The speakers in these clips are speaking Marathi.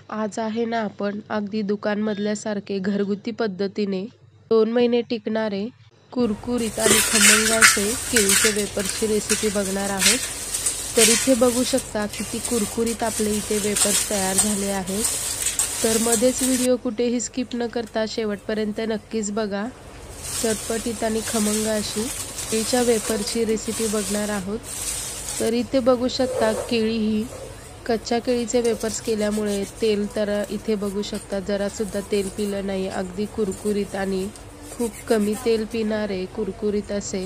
आज आहे ना आपण अगदी दुकानमधल्यासारखे घरगुती पद्धतीने 2 महिने टिकणारे कुरकुरीत आणि खमंग असे केळीचे वेफर्सची रेसिपी बघणार आहोत। तर इथे बघू शकता किती कुरकुरीत आपले इथे वेफर्स तयार झाले आहेत। तर मध्येच व्हिडिओ कुठेही स्किप न करता शेवटपर्यंत नक्कीच बघा। चटपटीत आणि खमंग अशी केळीच्या वेफर्सची रेसिपी बघणार आहोत। तर इथे बघू शकता केळी ही कच्च्या केळीचे वेफर्स केल्यामुळे तेल तर इथे बघू शकता जरा सुद्धा तेल पिलं नाही। अगदी कुरकुरीत आणि खूप कमी तेल पिणारे कुरकुरीत असे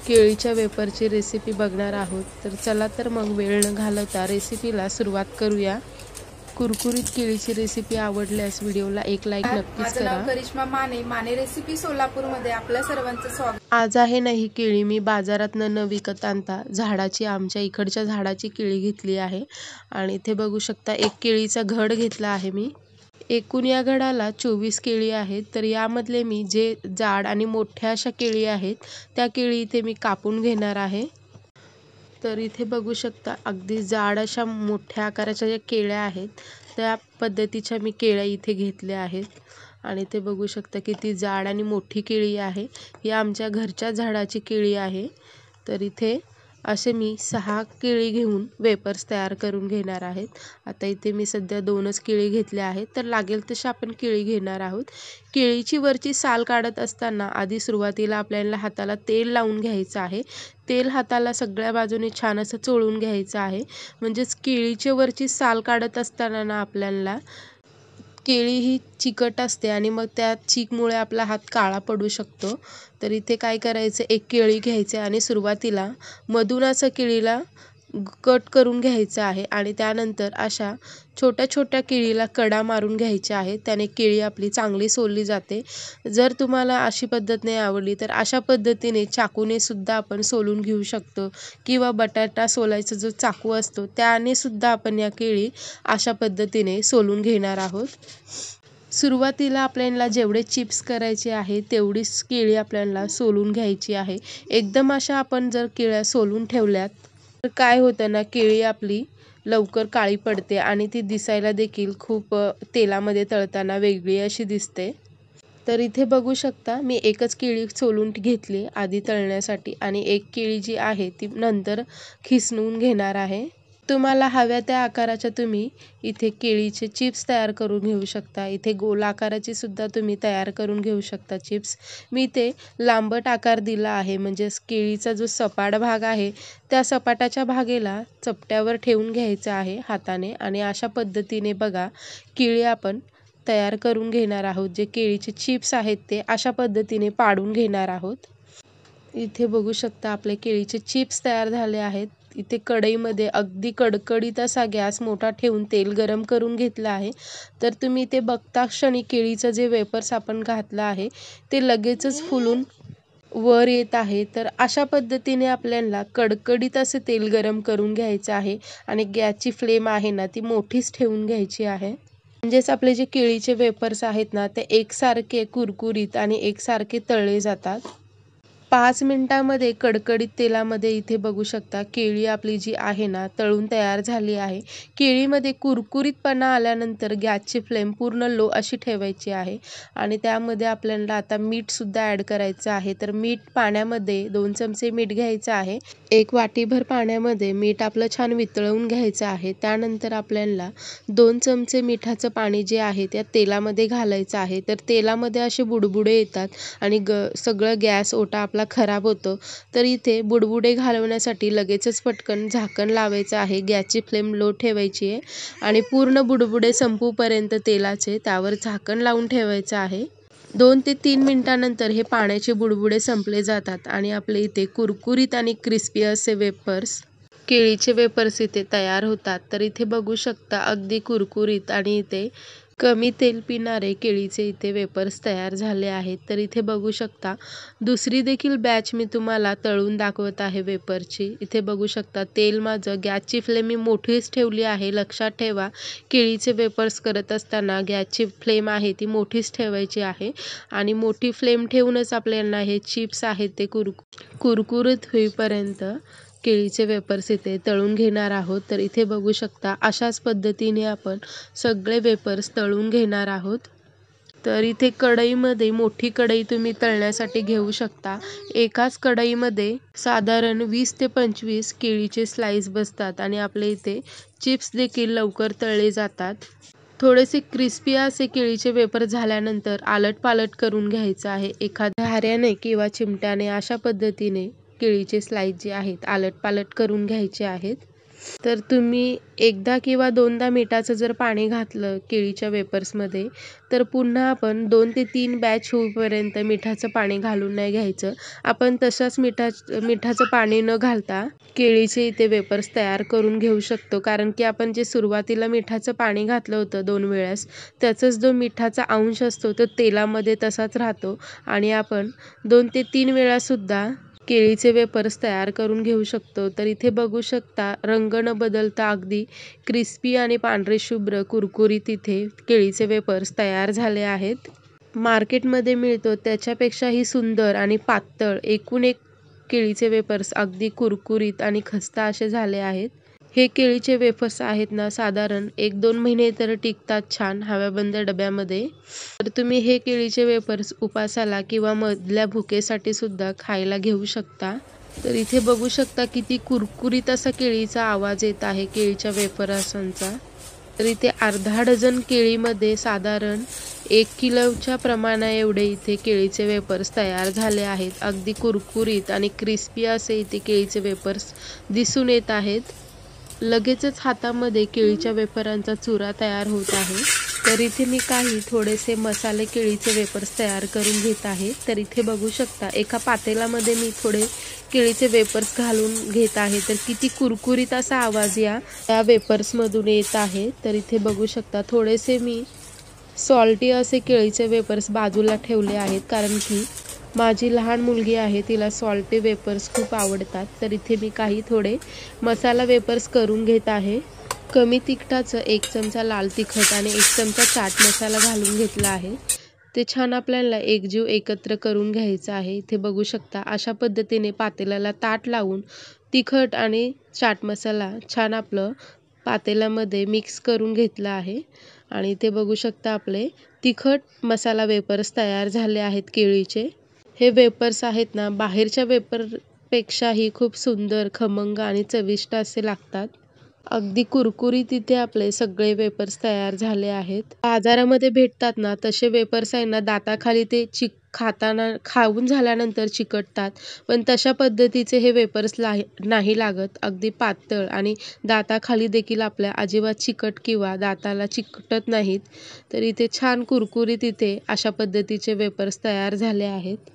केळीच्या वेफरची रेसिपी बघणार आहोत। तर चला तर मग वेळ न घालवता रेसिपीला सुरुवात करूया। कुरकुरीत केळीची रेसिपी आवडल्यास व्हिडिओला एक लाईक नक्कीच करा। माझं नाव करिश्मा माने रेसिपी सोलापूरमध्ये आपल्या सर्वांचं स्वागत। आज आहे ना ही केळी मी बाजारात न विकत आणता झाडाची आमच्या इकडच्या झाडाची केळी घेतली आहे आणि इथे बघू शकता एक केळीचा घड घेतला आहे मी। एकूण या घडाला 24 केळी आहेत। तर यामधले मी जे जाड आणि मोठ्या अशा केळी आहेत त्या केळी इथे मी कापून घेणार आहे। तर इथे बघू शकता अगदी जाड अशा मोठ्या आकाराच्या ज्या केळ्या आहेत त्या पद्धतीच्या मी केळ्या इथे घेतल्या आहेत आणि ते बघू शकता किती जाड आणि मोठी केळी आहे। ही आमच्या घरच्या झाडाची केळी आहे। तर इथे असे मी 6 केळी घेऊन वेफर्स तयार करून घेणार आहेत। आता इथे मी सध्या 2च केळी घेतल्या आहेत। तर लागेल तशी आपण केळी घेणार आहोत। केळीची वरची साल काढत असताना आधी सुरुवातीला आपल्याला हाताला तेल लावून घ्यायचं आहे। तेल हाताला सगळ्या बाजूने छान असं चोळून घ्यायचं आहे। म्हणजेच केळीच्या वरची साल काढत असताना ना आपल्याला केळी ही चिकट असते आणि मग त्या चीकमुळे आपला हात काळा पडू शकतो। तर इथे काय करायचं एक केळी घ्यायचे आणि सुरुवातीला मधून असं केळीला कट करून घ्यायचं आहे आणि त्यानंतर अशा छोट्या छोट्या केळीला कडा मारून घ्यायच्या आहेत। त्याने केळी आपली चांगली सोलली जाते। जर तुम्हाला अशी पद्धत नाही आवडली तर अशा पद्धतीने चाकूने सुद्धा आपण सोलून घेऊ शकतो किंवा बटाटा सोलायचा जो चाकू असतो त्याने सुद्धा आपण या केळी अशा पद्धतीने सोलून घेणार आहोत। सुरुवातीला आपल्याला जेवढे चिप्स करायचे आहे तेवढीच केळी आपल्याला सोलून घ्यायची आहे। एकदम अशा आपण जर केळ्या सोलून ठेवल्यात तर काय होतं ना केळी आपली लवकर काळी पडते आणि ती दिसायला देखील खूप तेलामध्ये तळताना वेगळी अशी दिसते। तर इथे बघू शकता मी एकच केळी सोलून घेतली आधी तळण्यासाठी आणि एक केळी जी आहे ती नंतर खिसणून घेणार आहे। तुम्हाला हव्या त्या आकाराच्या तुम्ही इथे केळीचे चिप्स तयार करून घेऊ शकता। इथे गोल आकाराची सुद्धा तुम्ही तयार करून घेऊ शकता चिप्स। मी ते लांबट आकार दिला आहे म्हणजे केळीचा जो सपाट भाग आहे त्या सपाटाच्या भागेला चपट्यावर ठेवून घ्यायचं आहे हाताने आणि अशा पद्धतीने बघा केळी आपण तयार करून घेणार आहोत। जे केळीचे चिप्स आहेत ते अशा पद्धतीने पाडून घेणार आहोत। इथे बघू शकता आपले केळीचे चिप्स तयार झाले आहेत। इथे कढईमध्ये अगदी कडकडीत असा गॅस मोठा ठेवून तेल गरम करून घेतलं आहे। तर तुम्ही ते बघता क्षणी केळीचं जे वेफर्स आपण घातलं आहे ते लगेचच फुलून वर येत आहे। तर अशा पद्धतीने आपल्याला कडकडीत असे तेल गरम करून घ्यायचं आहे आणि गॅसची फ्लेम आहे ना ती मोठीच ठेवून घ्यायची आहे। म्हणजेच आपले जे केळीचे वेफर्स आहेत ना ते एकसारखे कुरकुरीत आणि एकसारखे तळले जातात। 5 मिनिटांमध्ये कडकडीत तेलामध्ये इथे बघू शकता केळी आपली जी आहे ना तळून तयार झाली आहे। केळीमध्ये कुरकुरीतपणा आल्यानंतर गॅसची फ्लेम पूर्ण लो अशी ठेवायची आहे आणि त्यामध्ये आपल्याला आता मीठ सुद्धा ॲड करायचं आहे। तर मीठ पाण्यामध्ये 2 चमचे मीठ घ्यायचं आहे। 1 वाटीभर पाण्यामध्ये मीठ आपलं छान वितळवून घ्यायचं आहे। त्यानंतर आपल्याला 2 चमचे मिठाचं पाणी जे आहे त्या तेलामध्ये घालायचं आहे। तर तेलामध्ये असे बुडबुडे येतात आणि सगळं गॅस ओटा आपला खराब होतो। तर इथे बुडबुडे घालवण्यासाठी लगेचच पटकन झाकण लावायचं आहे। गॅसची फ्लेम लो ठेवायची आहे आणि पूर्ण बुडबुडे संपूपर्यंत तेलाचे त्यावर झाकण लावून ठेवायचं आहे। 2 ते 3 मिनिटांनंतर हे पाण्याचे बुडबुडे संपले जातात आणि आपले इथे कुरकुरीत आणि क्रिस्पी असे वेफर्स केळीचे वेफर्स इथे तयार होतात। तर इथे बघू शकता अगदी कुरकुरीत आणि इथे कमी तेल पिणारे केळीचे इथे वेफर्स तयार झाले आहेत। तर इथे बघू शकता दुसरी देखील बॅच मी तुम्हाला तळून दाखवत आहे वेफरची। इथे बघू शकता तेल माझं गॅसची फ्लेम मी मोठीच ठेवली आहे। लक्षात ठेवा केळीचे वेफर्स करत असताना गॅसची फ्लेम आहे ती मोठीच ठेवायची आहे आणि मोठी फ्लेम ठेवूनच आपल्याला हे चिप्स आहेत ते कुरकुरीत होईपर्यंत केळीचे वेपर्स इथे तळून घेणार आहोत। तर इथे बघू शकता अशाच पद्धतीने आपण सगळे वेपर्स तळून घेणार आहोत। तर इथे कढईमध्ये मोठी कढई तुम्ही तळण्यासाठी घेऊ शकता। एकाच कढईमध्ये साधारण 20 ते 25 केळीचे स्लाइस बसतात आणि आपले इथे चिप्स देखील लवकर तळले जातात। थोडेसे क्रिस्पी असे केळीचे वेपर झाल्यानंतर आलट-पालट करून घ्यायचं आहे। एखाद्या हार्याने किंवा चिमट्याने अशा पद्धतीने केळीचे स्लाइस जे आहेत आलट-पालट करून घ्यायचे आहेत। तर तुम्ही एकदा किंवा दोनदा मिठाचं जर पाणी घातलं केळीच्या वेपर्समध्ये तर पुन्हा आपण 2 ते 3 बॅच होईपर्यंत मिठाचं पाणी घालून नाही घ्यायचं। आपण तसंच मिठाचं पाणी न घालता केळीचे इथे वेपर्स तयार करून घेऊ शकतो, कारण की आपण जे सुरुवातीला मिठाचं पाणी घातलं होतं 2 वेळेस त्याचाच जो मिठाचा अंश असतो तो तेलामध्ये तसाच राहतो आणि आपण 2 ते 3 वेळा सुद्धा केळीचे वेपर्स तयार करून घेऊ शकतो। तर इथे बघू शकता रंग न बदलता अगदी क्रिस्पी आणि पांढरे शुभ्र कुरकुरीत इथे केळीचे वेपर्स तयार झाले आहेत। मार्केटमध्ये मिळतो त्याच्यापेक्षाही सुंदर आणि पातळ एकूण एक केळीचे वेपर्स अगदी कुरकुरीत आणि खस्ता असे झाले आहेत। हे केळीचे वेफर्स आहेत ना साधारण 1-2 महिने तर टिकतात छान हवाबंद डब्यामध्ये। तर तुम्ही हे केळीचे वेफर्स उपासाला किंवा मधल्या भुकेसाठी सुद्धा खायला घेऊ शकता। तर इथे बघू शकता किती कुरकुरीत असा केळीचा आवाज येत आहे केळीच्या वेफर्सांचा। तर इथे अर्धा डझन केळीमध्ये साधारण 1 किलोच्या प्रमाणा एवढे इथे केळीचे वेफर्स तयार झाले आहेत। अगदी कुरकुरीत आणि क्रिस्पी असे इथे केळीचे वेफर्स दिसून येत आहेत। लगेचच हातामध्ये केळीच्या वेफरांचा चुरा तयार होत आहे। तर इथे मी काही थोडेसे मसाले केळीचे वेफर्स तयार करून घेत आहे। तर इथे बघू शकता एका पातेल्यामध्ये मी थोडे केळीचे वेफर्स घालून घेत आहे। तर किती कुरकुरीत असा आवाज या वेफर्समधून येत आहे। तर इथे बघू शकता थोडेसे मी सॉल्टी असे केळीचे वेफर्स बाजूला ठेवले आहेत, कारण की माझी लहान मुलगी आहे तिला सॉल्टी वेफर्स खूप आवडतात। तर इथे मी काही थोडे मसाला वेफर्स करून घेत आहे। कमी तिखटाचं 1 चमचा लाल तिखट आणि 1 चमचा चाट मसाला घालून घेतला आहे। ते छान आपल्याला एकजीव एकत्र करून घ्यायचं आहे। इथे बघू शकता अशा पद्धतीने पातेल्याला ताट लावून तिखट आणि चाट मसाला छान आपलं पातेल्यामध्ये मिक्स करून घेतला आहे आणि इथे बघू शकता आपले तिखट मसाला वेफर्स तयार झाले आहेत केळीचे। हे वेफर्स आहेत ना बाहेरच्या वेफरपेक्षाही खूप सुंदर खमंग आणि चविष्ट असे लागतात। अगदी कुरकुरीत इथे आपले सगळे वेफर्स तयार झाले आहेत। बाजारामध्ये भेटतात ना तसे वेफर्स आहे ना दाताखाली ते खाऊन झाल्यानंतर चिकटतात, पण तशा पद्धतीचे हे वेफर्स नाही लागत। अगदी पातळ आणि दाताखाली देखील आपल्या अजिबात चिकट किंवा दाताला चिकटत नाहीत। तर इथे छान कुरकुरीत इथे अशा पद्धतीचे वेफर्स तयार झाले आहेत।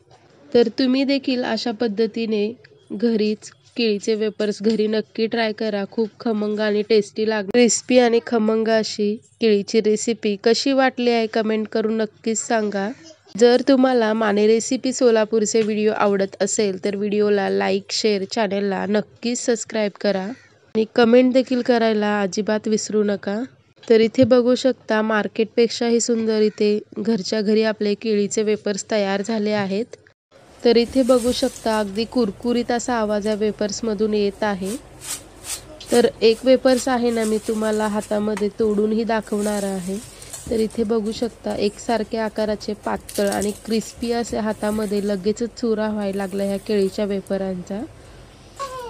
तर तुम्ही देखील अशा पद्धतीने घरीच केळीचे वेफर्स घरी नक्की ट्राय करा। खूप खमंग आणि टेस्टी लागते। क्रिस्पी आणि खमंग अशी केळीची रेसिपी कशी वाटली आहे कमेंट करून नक्कीच सांगा। जर तुम्हाला माने रेसिपी सोलापूरचे व्हिडिओ आवडत असेल तर व्हिडिओला लाईक, शेअर, चॅनलला नक्कीच सबस्क्राईब करा आणि कमेंट देखील करायला अजिबात विसरू नका। तर इथे बघू शकता मार्केटपेक्षाही सुंदर इथे घरच्या घरी आपले केळीचे वेफर्स तयार झाले आहेत। तर इथे बघू शकता अगदी कुरकुरीत असा आवाज या वेफर्समधून येत आहे। तर एक वेफर्स आहे ना मी तुम्हाला हातामध्ये तोडूनही दाखवणार आहे। तर इथे बघू शकता एकसारख्या आकाराचे पातळ आणि क्रिस्पी असे हातामध्ये लगेचच चुरा व्हायला लागला ह्या केळीच्या वेफरांचा।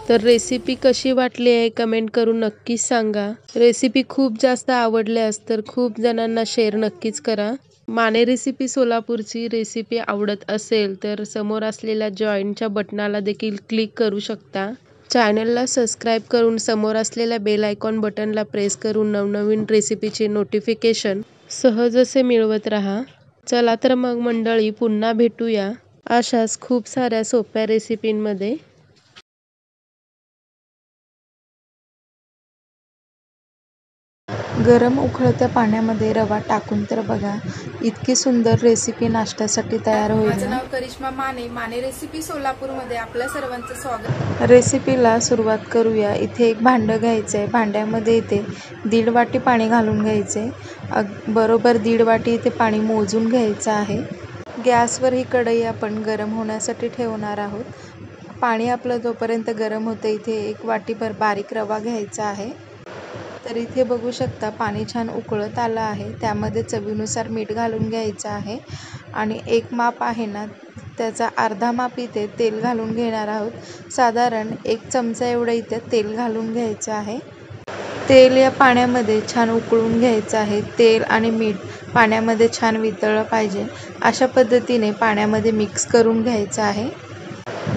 तर रेसिपी कशी वाटली आहे कमेंट करून नक्कीच सांगा। रेसिपी खूप जास्त आवडल्यास तर खूप जणांना शेअर नक्कीच करा। माने रेसिपी सोलापूरची रेसिपी आवडत असेल तर समोर असलेल्या जॉईनच्या बटनाला देखील क्लिक करू शकता। चॅनलला सबस्क्राईब करून समोर असलेल्या बेल आयकॉन बटनला प्रेस करून नवनवीन रेसिपीचे नोटिफिकेशन सहज असे मिळवत राहा। चला तर मग मंडळी पुन्हा भेटूया अशाच खूप साऱ्या सोप्या रेसिपींमध्ये। गरम उकळत्या पाण्यामध्ये रवा टाकून तर बघा इतकी सुंदर रेसिपी नाश्त्यासाठी तयार होईल। माझं नाव करिश्मा माने, माने रेसिपी सोलापूरमध्ये आपल्या सर्वांचं स्वागत। रेसिपीला सुरुवात करूया। इथे एक भांडं घ्यायचं आहे। भांड्यामध्ये इथे 1.5 वाटी पाणी घालून घ्यायचे। बरोबर 1.5 वाटी इथे पाणी मोजून घ्यायचं आहे। गॅसवर ही कढई आपण गरम होण्यासाठी ठेवणार आहोत। पाणी आपलं जोपर्यंत गरम होतं इथे एक वाटीभर बारीक रवा घ्यायचा आहे। तर इथे बघू शकता पाणी छान उकळत आलं आहे, त्यामध्ये चवीनुसार मीठ घालून घ्यायचं आहे आणि एक माप आहे ना त्याचा अर्धा माप इथे तेल घालून घेणार आहोत। साधारण 1 चमचा एवढं इथे तेल घालून घ्यायचं आहे। तेल या पाण्यामध्ये छान उकळून घ्यायचं आहे। तेल आणि मीठ पाण्यामध्ये छान वितळलं पाहिजे, अशा पद्धतीने पाण्यामध्ये मिक्स करून घ्यायचं आहे।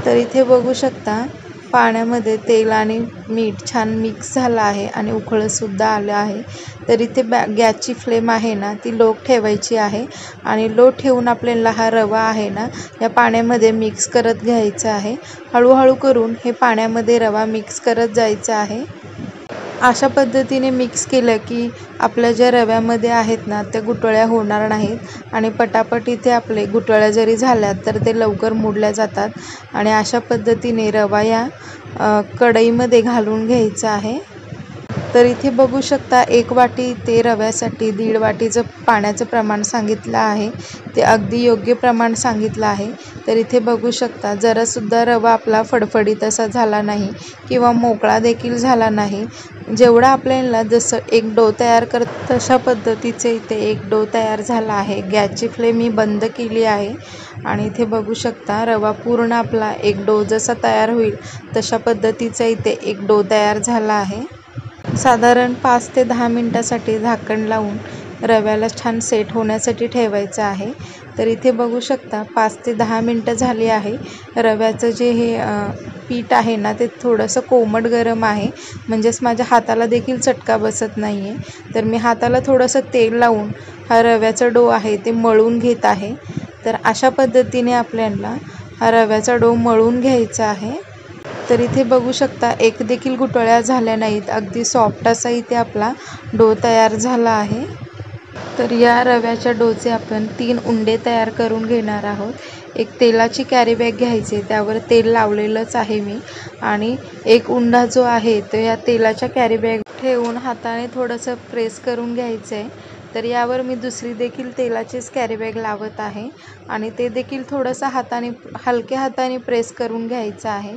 तर इथे बघू शकता पाण्यामध्ये तेल आणि मीठ छान मिक्स झालं आहे आणि उकळंसुद्धा आलं आहे। तर इथे गॅसची फ्लेम आहे ना ती लो ठेवायची आहे आणि लो ठेवून आपल्याला हा रवा आहे ना या पाण्यामध्ये मिक्स करत घ्यायचा आहे। हळूहळू करून हे पाण्यामध्ये रवा मिक्स करत जायचं आहे। अशा पद्धतीने मिक्स केलं की आपल्या ज्या रव्यामध्ये आहेत ना त्या गुठळ्या होणार नाहीत आणि पटापट इथे आपले गुठळ्या जरी झाल्या तर ते लवकर मुडल्या जातात। आणि अशा पद्धतीने रवा या कढईमध्ये घालून घ्यायचा आहे। तर इथे बघू शकता 1 वाटी ते रव्यासाठी 1.5 वाटीचं पाण्याचं प्रमाण सांगितलं आहे, ते अगदी योग्य प्रमाण सांगितलं आहे। तर इथे बघू शकता जरासुद्धा रवा आपला फडफडीत असा झाला नाही किंवा मोकळा देखील झाला नाही। जेवढा आपल्याला जसं एक डो तयार तशा पद्धतीचे इथे एक डो तयार झाला आहे। गॅसची फ्लेम मी बंद केली आहे आणि इथे बघू शकता रवा पूर्ण आपला एक डो जसा तयार होईल तशा पद्धतीचा इथे एक डो तयार झाला आहे। साधारण 5 ते 10 मिनिटासाठी झाकण लावून रव्याला छान सेट होण्यासाठी ठेवायचं आहे। तर इथे बघू शकता 5 ते 10 मिनिटं झाली आहे। रव्याचं जे हे पीठ आहे ना ते थोडंसं कोमट गरम आहे, म्हणजेच माझ्या हाताला देखील चटका बसत नाही आहे। तर मी हाताला थोडंसं तेल लावून हा रव्याचा डो आहे ते मळून घेत आहे। तर अशा पद्धतीने आपल्याला हा रव्याचा डो मळून घ्यायचा आहे। तर इथे बघू शकता एक देखील गुठळ्या झाल्या नाहीत, अगदी सॉफ्ट असा इथे आपला डो तयार झाला आहे। तर या रव्याच्या डोचे आपण 3 उंडे तयार करून घेणार आहोत। एक तेलाची कॅरी बॅग घ्यायची, त्यावर तेल लावलेलंच आहे मी आणि एक उंडा जो आहे तो या तेलाच्या कॅरी बॅग ठेवून हाताने थोडंसं प्रेस करून घ्यायचं आहे। तर यावर मी दुसरी देखील तेलाचीच कॅरी बॅग लावत आहे आणि ते देखील थोडंसं हलक्या हाताने प्रेस करून घ्यायचं आहे।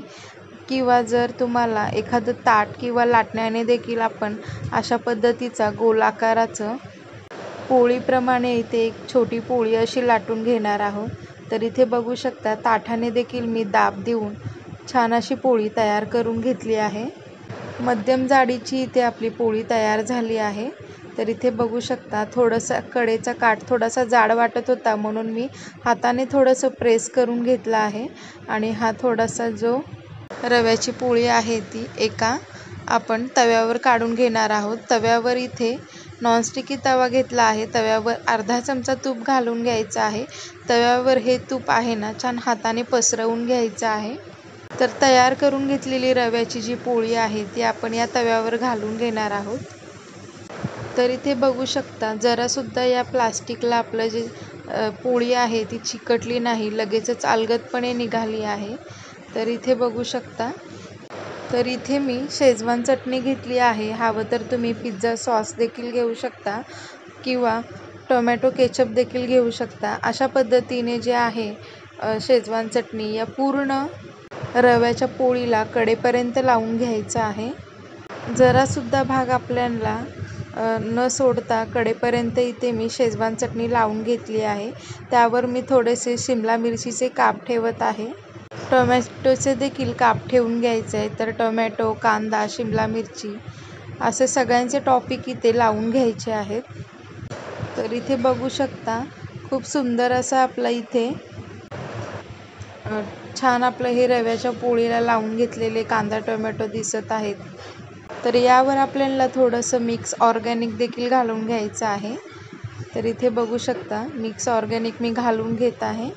किंवा जर तुम्हाला एखादं ताट किंवा लाटण्याने देखील आपण अशा पद्धतीचा गोल आकाराचं पोळीप्रमाणे इथे एक छोटी पोळी अशी लाटून घेणार आहोत। तर इथे बघू शकता ताठाने देखील मी दाब देऊन छान अशी पोळी तयार करून घेतली आहे। मध्यम जाडीची इथे आपली पोळी तयार झाली आहे। तर इथे बघू शकता थोडंसं कडेचा काठ थोडासा जाड वाटत होता म्हणून मी हाताने थोडंसं प्रेस करून घेतला आहे आणि हा थोडासा जो रव्याची पोळी आहे ती एका आपण तव्यावर काढून घेणार आहोत। तव्यावर इथे नॉनस्टिकी तवा घेतला आहे, तव्यावर अर्धा चमचा तूप घालून घ्यायचं आहे। तव्यावर हे तूप आहे ना छान हाताने पसरवून घ्यायचं आहे। तर तयार करून घेतलेली रव्याची जी पोळी आहे ती आपण या तव्यावर घालून घेणार आहोत। तर इथे बघू शकता जरासुद्धा या प्लास्टिकला आपलं जे पोळी आहे ती चिकटली नाही, लगेचच अलगदपणे निघाली आहे। तर इथे बघू शकता, तर इथे मी शेजवान चटणी घेतली आहे, हवं तर तुम्ही पिझ्झा सॉस देखील घेऊ शकता किंवा टोमॅटो केचप देखील घेऊ शकता। अशा पद्धतीने जे आहे शेजवान चटणी या पूर्ण रव्याच्या पोळीला कडेपर्यंत लावून घ्यायचं आहे। जरासुद्धा भाग आपल्याला न सोडता कडेपर्यंत इथे मी शेजवान चटणी लावून घेतली आहे। त्यावर मी थोडेसे शिमला मिरचीचे काप ठेवत आहे। टोमॅटोचे देखील काप ठेवून घ्यायचे आहे। तर टोमॅटो, कांदा, शिमला मिरची असे सगळ्यांचे टॉपिक इथे लावून घ्यायचे आहेत। तर इथे बघू शकता खूप सुंदर असं आपलं इथे छान आपलं हे रव्याच्या पोळीला लावून घेतलेले कांदा टोमॅटो दिसत आहेत। तर यावर आपल्याला थोडंसं मिक्स ऑर्गॅनिक देखील घालून घ्यायचं आहे। तर इथे बघू शकता मिक्स ऑर्गॅनिक मी घालून घेत आहे।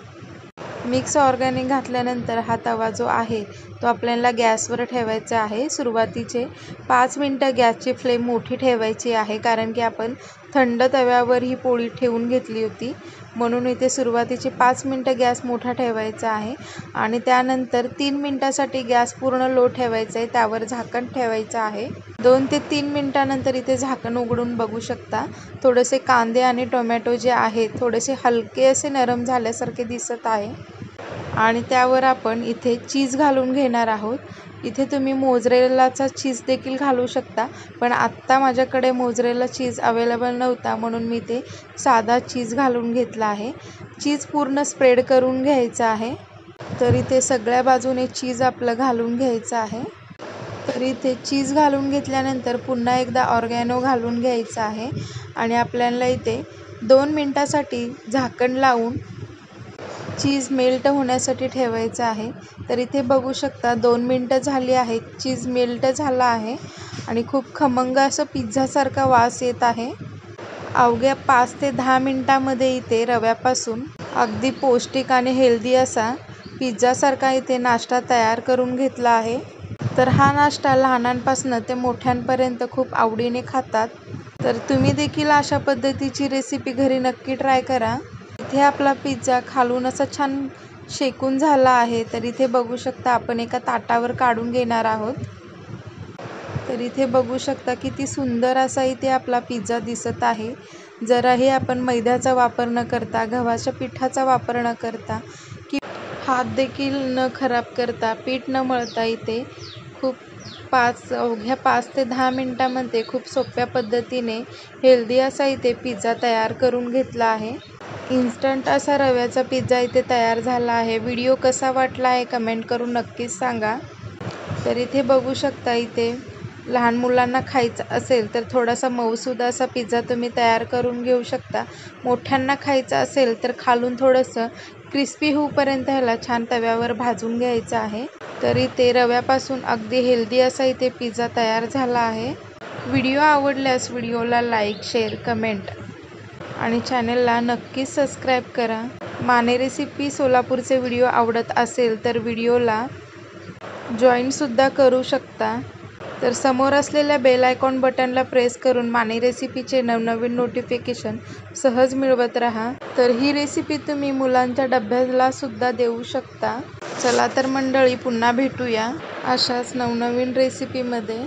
मिक्स ऑर्गॅनिक घातल्यानंतर हा तवा जो आहे तो आपल्याला गॅसवर ठेवायचा आहे। सुरुवातीचे 5 मिनिटं गॅसची फ्लेम मोठी ठेवायची आहे, कारण की आपण थंड तव्यावर ही पोळी ठेवून घेतली होती, म्हणून इथे सुरुवातीचे 5 मिनिटं गॅस मोठा ठेवायचा आहे आणि त्यानंतर 3 मिनिटासाठी गॅस पूर्ण लो ठेवायचा आहे, त्यावर झाकण ठेवायचं आहे। 2 ते 3 मिनिटानंतर इथे झाकण उघडून बघू शकता थोडेसे कांदे आणि टोमॅटो जे आहेत थोडेसे हलके असे नरम झाल्यासारखे दिसत आहे। आणि त्यावर आपण इथे चीज घालून घेणार आहोत. इथे तुम्ही मोझरेलाचा चीज देखील घालू शकता, पण आत्ता माझ्याकडे मोझरेला चीज अवेलेबल नव्हता म्हणून मी ते साधा चीज घालून घेतला आहे. चीज पूर्ण स्प्रेड करून घ्यायचं आहे. तर इथे सगळ्या बाजूने चीज आपलं घालून घ्यायचं आहे. तर इथे चीज घालून घेतल्यानंतर पुन्हा एकदा ऑर्गॅनो घालून घ्यायचं आहे आणि आपल्याला इथे 2 मिनिटासाठी झाकण लावून चीज मेल्ट होण्यासाठी ठेवायचं आहे. तर इथे बघू शकता 2 मिनिटं झाली आहेत. चीज मेल्ट झाला आहे आणि खूप खमंग असं पिझ्झासारखा वास येत आहे. अवघ्या 5 ते 10 मिनिटांमध्ये इथे रव्यापासून अगदी पौष्टिक आणि हेल्दी असा पिझ्झासारखा इथे नाश्ता तयार करून घेतला आहे. तर हा नाश्ता लहानांपासून ते मोठ्यांपर्यंत खूप आवडीने खातात. तर तुम्ही देखील अशा पद्धतीची रेसिपी घरी नक्की ट्राय करा. इथे आपला पिझ्झा खालून असा छान शेकून झाला आहे. तर इथे बघू शकता आपण एका ताटावर काढून घेणार आहोत. तर इथे बघू शकता किती सुंदर असा इथे आपला पिझ्झा दिसत आहे. जराही आपण मैद्याचा वापर न करता, गव्हाच्या पिठाचा वापर न करता, की हात देखील न खराब करता, पीठ न मळता इथे खूप अवघ्या 5 ते 10 मिनिटांमध्ये खूप सोप्या पद्धतीने हेल्दी असा इथे पिझ्झा तयार करून घेतला आहे. इन्स्टंट असा रव्याचा पिझ्झा इथे तयार झाला आहे. व्हिडिओ कसा वाटला आहे कमेंट करून नक्कीच सांगा. तर इथे बघू शकता इथे लहान मुलांना खायचा असेल तर थोडासा मऊसूद असा पिझ्झा तुम्ही तयार करून घेऊ शकता. मोठ्यांना खायचा असेल तर खालून थोडंसं क्रिस्पी होऊपर्यंत ह्याला छान तव्यावर भाजून घ्यायचं आहे. तर इथे रव्यापासून अगदी हेल्दी असा इथे पिझ्झा तयार झाला आहे. व्हिडिओ आवडल्यास व्हिडिओला लाईक, शेअर, कमेंट आणि चॅनलला नक्कीच सबस्क्राईब करा. माने रेसिपी सोलापूरचे व्हिडिओ आवडत असेल तर व्हिडिओला जॉईनसुद्धा करू शकता. तर समोर असलेल्या बेल आयकॉन बटनला प्रेस करून माने रेसिपीचे नवनवीन नोटिफिकेशन सहज मिळवत राहा. तर ही रेसिपी तुम्ही मुलांच्या डब्याला सुद्धा देऊ शकता. चला तर मंडळी, पुन्हा भेटूया अशाच नवनवीन रेसिपीमध्ये.